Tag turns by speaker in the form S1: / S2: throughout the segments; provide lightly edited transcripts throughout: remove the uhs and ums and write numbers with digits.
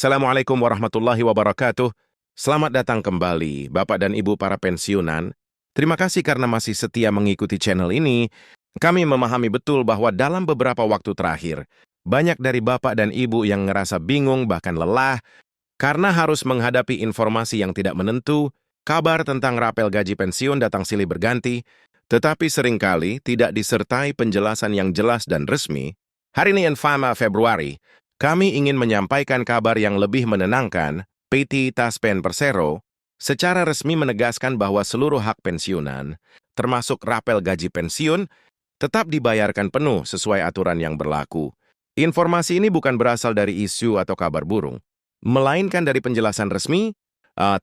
S1: Assalamualaikum warahmatullahi wabarakatuh. Selamat datang kembali, Bapak dan Ibu para pensiunan. Terima kasih karena masih setia mengikuti channel ini. Kami memahami betul bahwa dalam beberapa waktu terakhir, banyak dari Bapak dan Ibu yang ngerasa bingung bahkan lelah karena harus menghadapi informasi yang tidak menentu, kabar tentang rapel gaji pensiun datang silih berganti, tetapi seringkali tidak disertai penjelasan yang jelas dan resmi. Hari ini 5 Februari, kami ingin menyampaikan kabar yang lebih menenangkan. PT Taspen Persero secara resmi menegaskan bahwa seluruh hak pensiunan, termasuk rapel gaji pensiun, tetap dibayarkan penuh sesuai aturan yang berlaku. Informasi ini bukan berasal dari isu atau kabar burung, melainkan dari penjelasan resmi,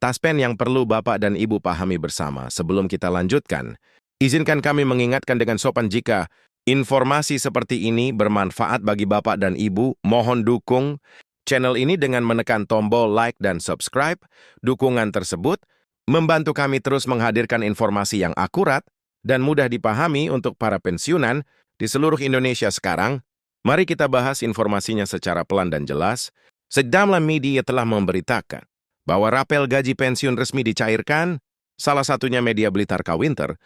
S1: Taspen yang perlu Bapak dan Ibu pahami bersama. Sebelum kita lanjutkan, izinkan kami mengingatkan dengan sopan jika informasi seperti ini bermanfaat bagi Bapak dan Ibu, mohon dukung channel ini dengan menekan tombol like dan subscribe. Dukungan tersebut membantu kami terus menghadirkan informasi yang akurat dan mudah dipahami untuk para pensiunan di seluruh Indonesia sekarang. Mari kita bahas informasinya secara pelan dan jelas. Sejumlah media telah memberitakan bahwa rapel gaji pensiun resmi dicairkan, salah satunya media Blitar Kawinter.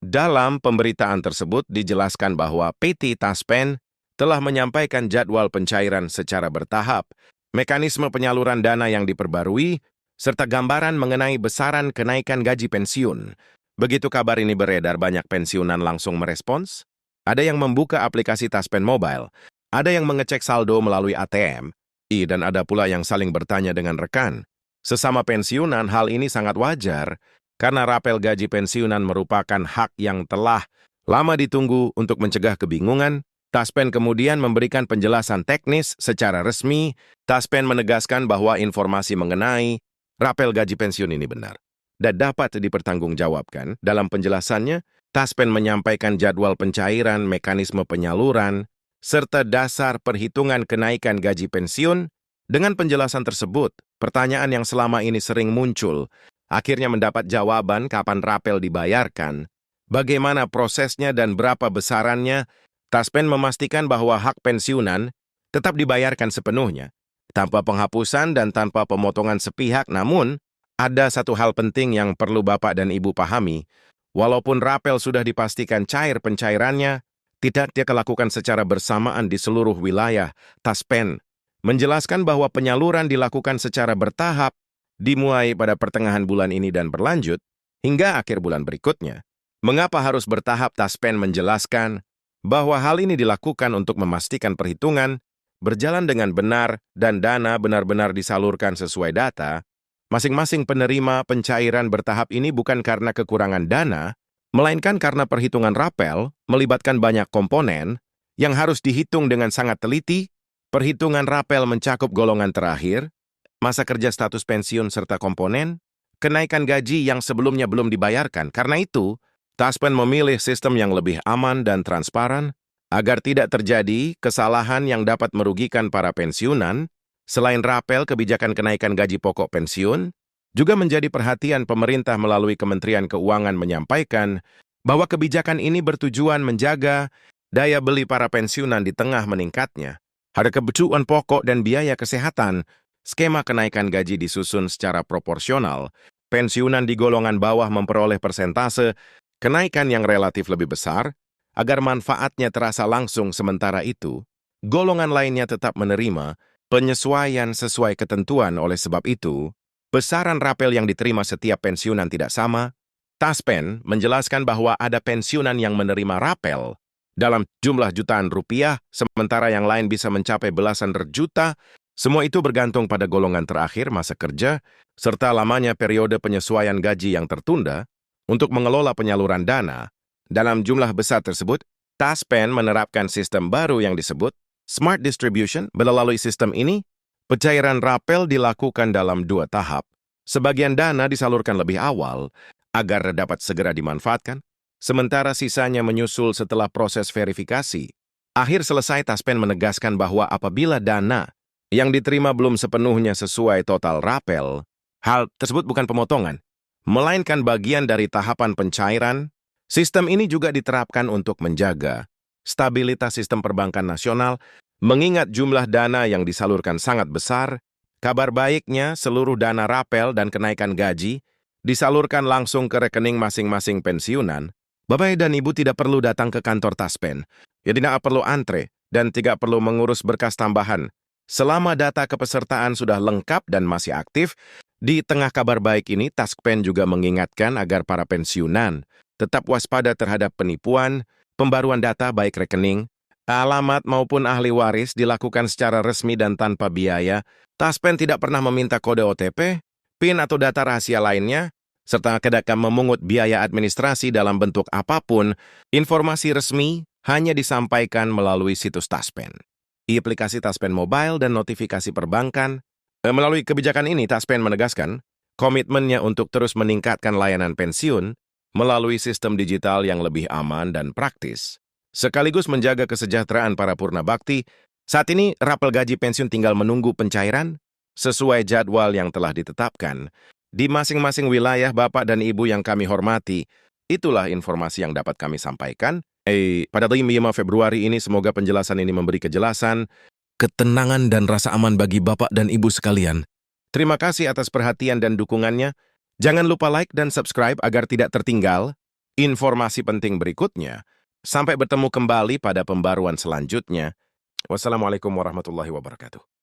S1: Dalam pemberitaan tersebut dijelaskan bahwa PT Taspen telah menyampaikan jadwal pencairan secara bertahap, mekanisme penyaluran dana yang diperbarui, serta gambaran mengenai besaran kenaikan gaji pensiun. Begitu kabar ini beredar, banyak pensiunan langsung merespons. Ada yang membuka aplikasi Taspen Mobile, ada yang mengecek saldo melalui ATM, dan ada pula yang saling bertanya dengan rekan. Sesama pensiunan, hal ini sangat wajar, karena rapel gaji pensiunan merupakan hak yang telah lama ditunggu. Untuk mencegah kebingungan, Taspen kemudian memberikan penjelasan teknis secara resmi. Taspen menegaskan bahwa informasi mengenai rapel gaji pensiun ini benar dan dapat dipertanggungjawabkan. Dalam penjelasannya, Taspen menyampaikan jadwal pencairan, mekanisme penyaluran, serta dasar perhitungan kenaikan gaji pensiun. Dengan penjelasan tersebut, pertanyaan yang selama ini sering muncul akhirnya mendapat jawaban. Kapan rapel dibayarkan, bagaimana prosesnya, dan berapa besarannya. Taspen memastikan bahwa hak pensiunan tetap dibayarkan sepenuhnya, tanpa penghapusan dan tanpa pemotongan sepihak. Namun, ada satu hal penting yang perlu Bapak dan Ibu pahami. Walaupun rapel sudah dipastikan cair pencairannya, tidak dilakukan secara bersamaan di seluruh wilayah. Taspen menjelaskan bahwa penyaluran dilakukan secara bertahap, dimulai pada pertengahan bulan ini dan berlanjut hingga akhir bulan berikutnya. Mengapa harus bertahap? Taspen menjelaskan bahwa hal ini dilakukan untuk memastikan perhitungan berjalan dengan benar dan dana benar-benar disalurkan sesuai data. Masing-masing penerima pencairan bertahap ini bukan karena kekurangan dana, melainkan karena perhitungan rapel melibatkan banyak komponen yang harus dihitung dengan sangat teliti. Perhitungan rapel mencakup golongan terakhir, masa kerja, status pensiun, serta komponen kenaikan gaji yang sebelumnya belum dibayarkan. Karena itu, Taspen memilih sistem yang lebih aman dan transparan agar tidak terjadi kesalahan yang dapat merugikan para pensiunan. Selain rapel, kebijakan kenaikan gaji pokok pensiun juga menjadi perhatian pemerintah melalui Kementerian Keuangan menyampaikan bahwa kebijakan ini bertujuan menjaga daya beli para pensiunan di tengah meningkatnya harga kebutuhan pokok dan biaya kesehatan. Skema kenaikan gaji disusun secara proporsional. Pensiunan di golongan bawah memperoleh persentase kenaikan yang relatif lebih besar agar manfaatnya terasa langsung. Sementara itu, golongan lainnya tetap menerima penyesuaian sesuai ketentuan. Oleh sebab itu, besaran rapel yang diterima setiap pensiunan tidak sama. Taspen menjelaskan bahwa ada pensiunan yang menerima rapel dalam jumlah jutaan rupiah, sementara yang lain bisa mencapai belasan juta. Semua itu bergantung pada golongan terakhir, masa kerja, serta lamanya periode penyesuaian gaji yang tertunda. Untuk mengelola penyaluran dana dalam jumlah besar tersebut, Taspen menerapkan sistem baru yang disebut Smart Distribution. Melalui sistem ini, pencairan rapel dilakukan dalam 2 tahap. Sebagian dana disalurkan lebih awal agar dapat segera dimanfaatkan, sementara sisanya menyusul setelah proses verifikasi. Akhir selesai, Taspen menegaskan bahwa apabila dana yang diterima belum sepenuhnya sesuai total rapel, hal tersebut bukan pemotongan, melainkan bagian dari tahapan pencairan. Sistem ini juga diterapkan untuk menjaga stabilitas sistem perbankan nasional, mengingat jumlah dana yang disalurkan sangat besar. Kabar baiknya, seluruh dana rapel dan kenaikan gaji disalurkan langsung ke rekening masing-masing pensiunan. Bapak dan Ibu tidak perlu datang ke kantor Taspen. Ya, tidak perlu antre dan tidak perlu mengurus berkas tambahan. Selama data kepesertaan sudah lengkap dan masih aktif, di tengah kabar baik ini, Taspen juga mengingatkan agar para pensiunan tetap waspada terhadap penipuan, pembaruan data baik rekening, alamat maupun ahli waris dilakukan secara resmi dan tanpa biaya. Taspen tidak pernah meminta kode OTP, PIN atau data rahasia lainnya, serta tidak akan memungut biaya administrasi dalam bentuk apapun. Informasi resmi hanya disampaikan melalui situs Taspen, aplikasi Taspen Mobile dan notifikasi perbankan. Melalui kebijakan ini, Taspen menegaskan komitmennya untuk terus meningkatkan layanan pensiun melalui sistem digital yang lebih aman dan praktis, sekaligus menjaga kesejahteraan para purna bakti. Saat ini, rapel gaji pensiun tinggal menunggu pencairan sesuai jadwal yang telah ditetapkan. Di masing-masing wilayah, Bapak dan Ibu yang kami hormati, itulah informasi yang dapat kami sampaikan. Pada 5 Februari ini, semoga penjelasan ini memberi kejelasan, ketenangan dan rasa aman bagi Bapak dan Ibu sekalian. Terima kasih atas perhatian dan dukungannya. Jangan lupa like dan subscribe agar tidak tertinggal informasi penting berikutnya. Sampai bertemu kembali pada pembaruan selanjutnya. Wassalamualaikum warahmatullahi wabarakatuh.